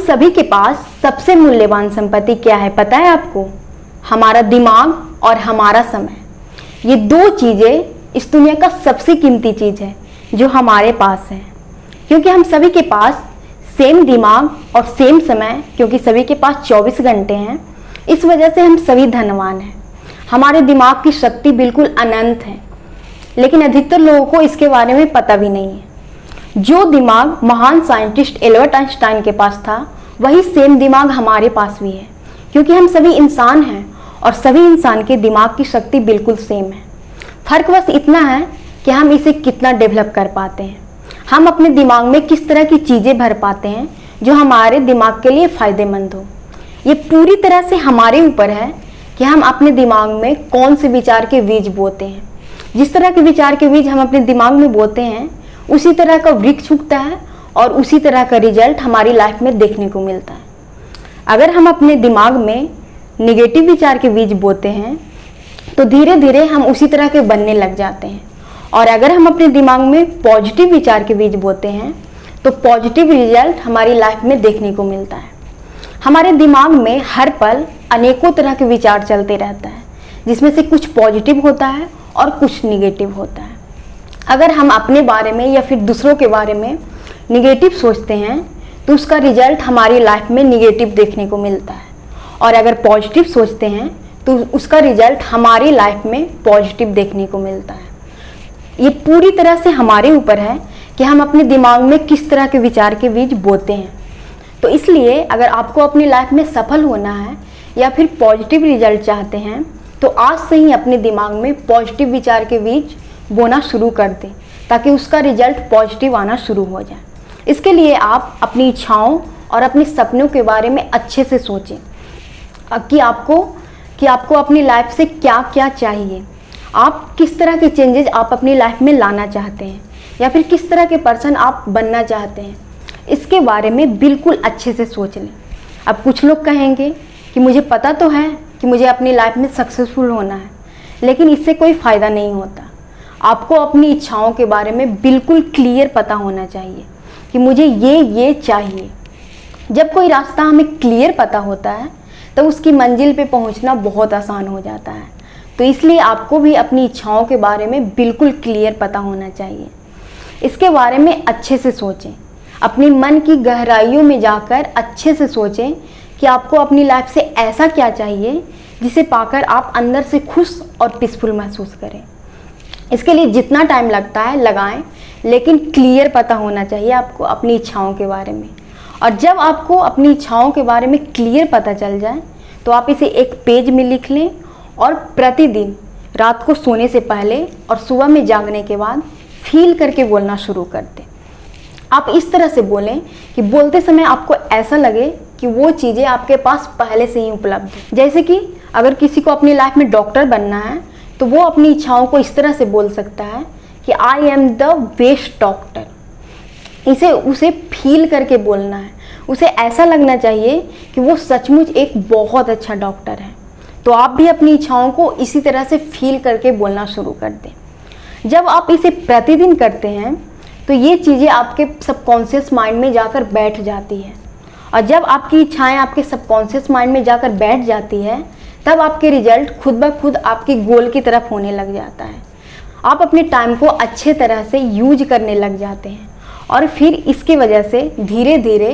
सभी के पास सबसे मूल्यवान संपत्ति क्या है पता है आपको? हमारा दिमाग और हमारा समय। ये दो चीजें इस दुनिया का सबसे कीमती चीज है जो हमारे पास है। क्योंकि हम सभी के पास सेम दिमाग और सेम समय, क्योंकि सभी के पास 24 घंटे हैं, इस वजह से हम सभी धनवान हैं। हमारे दिमाग की शक्ति बिल्कुल अनंत है, लेकिन अधिकतर लोगों को इसके बारे में पता भी नहीं है। जो दिमाग महान साइंटिस्ट एल्बर्ट आइंस्टाइन के पास था, वही सेम दिमाग हमारे पास भी है। क्योंकि हम सभी इंसान हैं और सभी इंसान के दिमाग की शक्ति बिल्कुल सेम है। फर्क बस इतना है कि हम इसे कितना डेवलप कर पाते हैं। हम अपने दिमाग में किस तरह की चीज़ें भर पाते हैं जो हमारे दिमाग के लिए फ़ायदेमंद हो। ये पूरी तरह से हमारे ऊपर है कि हम अपने दिमाग में कौन से विचार के बीज बोते हैं। जिस तरह के विचार के बीज हम अपने दिमाग में बोते हैं, उसी तरह का वृक्ष उगता है और उसी तरह का रिजल्ट हमारी लाइफ में देखने को मिलता है। अगर हम अपने दिमाग में निगेटिव विचार के बीज बोते हैं तो धीरे धीरे हम उसी तरह के बनने लग जाते हैं, और अगर हम अपने दिमाग में पॉजिटिव विचार के बीज बोते हैं तो पॉजिटिव रिजल्ट हमारी लाइफ में देखने को मिलता है। हमारे दिमाग में हर पल अनेकों तरह के विचार चलते रहता है, जिसमें से कुछ पॉजिटिव होता है और कुछ निगेटिव होता है। अगर हम अपने बारे में या फिर दूसरों के बारे में निगेटिव सोचते हैं तो उसका रिजल्ट हमारी लाइफ में निगेटिव देखने को मिलता है, और अगर पॉजिटिव सोचते हैं तो उसका रिजल्ट हमारी लाइफ में पॉजिटिव देखने को मिलता है। ये पूरी तरह से हमारे ऊपर है कि हम अपने दिमाग में किस तरह के विचार के बीज बोते हैं। तो इसलिए अगर आपको अपनी लाइफ में सफल होना है या फिर पॉजिटिव रिजल्ट चाहते हैं तो आज से ही अपने दिमाग में पॉजिटिव विचार के बीज बोना शुरू कर दें, ताकि उसका रिजल्ट पॉजिटिव आना शुरू हो जाए। इसके लिए आप अपनी इच्छाओं और अपने सपनों के बारे में अच्छे से सोचें कि आपको अपनी लाइफ से क्या क्या चाहिए, आप किस तरह के चेंजेस आप अपनी लाइफ में लाना चाहते हैं, या फिर किस तरह के पर्सन आप बनना चाहते हैं। इसके बारे में बिल्कुल अच्छे से सोच लें। अब कुछ लोग कहेंगे कि मुझे पता तो है कि मुझे अपनी लाइफ में सक्सेसफुल होना है, लेकिन इससे कोई फ़ायदा नहीं होता। आपको अपनी इच्छाओं के बारे में बिल्कुल क्लियर पता होना चाहिए कि मुझे ये चाहिए। जब कोई रास्ता हमें क्लियर पता होता है तो उसकी मंजिल पे पहुंचना बहुत आसान हो जाता है। तो इसलिए आपको भी अपनी इच्छाओं के बारे में बिल्कुल क्लियर पता होना चाहिए। इसके बारे में अच्छे से सोचें, अपने मन की गहराइयों में जाकर अच्छे से सोचें कि आपको अपनी लाइफ से ऐसा क्या चाहिए जिसे पाकर आप अंदर से खुश और पीसफुल महसूस करें। इसके लिए जितना टाइम लगता है लगाएं, लेकिन क्लियर पता होना चाहिए आपको अपनी इच्छाओं के बारे में। और जब आपको अपनी इच्छाओं के बारे में क्लियर पता चल जाए तो आप इसे एक पेज में लिख लें और प्रतिदिन रात को सोने से पहले और सुबह में जागने के बाद फील करके बोलना शुरू कर दें। आप इस तरह से बोलें कि बोलते समय आपको ऐसा लगे कि वो चीज़ें आपके पास पहले से ही उपलब्ध है। जैसे कि अगर किसी को अपनी लाइफ में डॉक्टर बनना है तो वो अपनी इच्छाओं को इस तरह से बोल सकता है कि I am the best doctor. उसे फील करके बोलना है। उसे ऐसा लगना चाहिए कि वो सचमुच एक बहुत अच्छा डॉक्टर है। तो आप भी अपनी इच्छाओं को इसी तरह से फील करके बोलना शुरू कर दें। जब आप इसे प्रतिदिन करते हैं तो ये चीज़ें आपके सबकॉन्शियस माइंड में जाकर बैठ जाती है, और जब आपकी इच्छाएं आपके सबकॉन्शियस माइंड में जाकर बैठ जाती है तब आपके रिजल्ट खुद ब खुद आपकी गोल की तरफ होने लग जाता है। आप अपने टाइम को अच्छे तरह से यूज करने लग जाते हैं, और फिर इसकी वजह से धीरे धीरे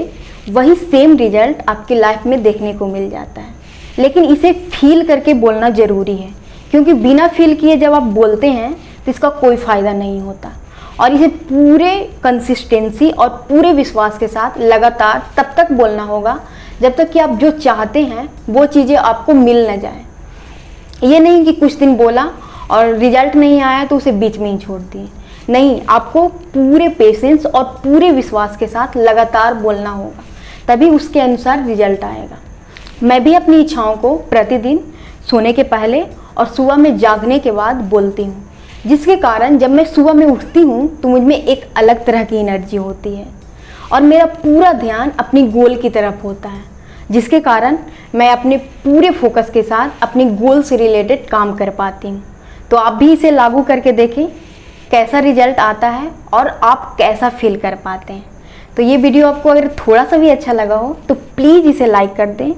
वही सेम रिजल्ट आपकी लाइफ में देखने को मिल जाता है। लेकिन इसे फील करके बोलना ज़रूरी है, क्योंकि बिना फील किए जब आप बोलते हैं तो इसका कोई फ़ायदा नहीं होता। और इसे पूरे कंसिस्टेंसी और पूरे विश्वास के साथ लगातार तब तक बोलना होगा जब तक कि आप जो चाहते हैं वो चीज़ें आपको मिल न जाए। ये नहीं कि कुछ दिन बोला और रिजल्ट नहीं आया तो उसे बीच में ही छोड़ दिए। नहीं, आपको पूरे पेशेंस और पूरे विश्वास के साथ लगातार बोलना होगा, तभी उसके अनुसार रिजल्ट आएगा। मैं भी अपनी इच्छाओं को प्रतिदिन सोने के पहले और सुबह में जागने के बाद बोलती हूँ, जिसके कारण जब मैं सुबह में उठती हूँ तो मुझ में एक अलग तरह की एनर्जी होती है और मेरा पूरा ध्यान अपनी गोल की तरफ होता है, जिसके कारण मैं अपने पूरे फोकस के साथ अपनी गोल से रिलेटेड काम कर पाती हूँ। तो आप भी इसे लागू करके देखें कैसा रिजल्ट आता है और आप कैसा फील कर पाते हैं। तो ये वीडियो आपको अगर थोड़ा सा भी अच्छा लगा हो तो प्लीज़ इसे लाइक कर दें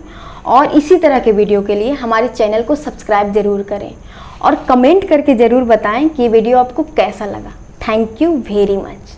और इसी तरह के वीडियो के लिए हमारे चैनल को सब्सक्राइब ज़रूर करें और कमेंट करके ज़रूर बताएं कि ये वीडियो आपको कैसा लगा। Thank you very much.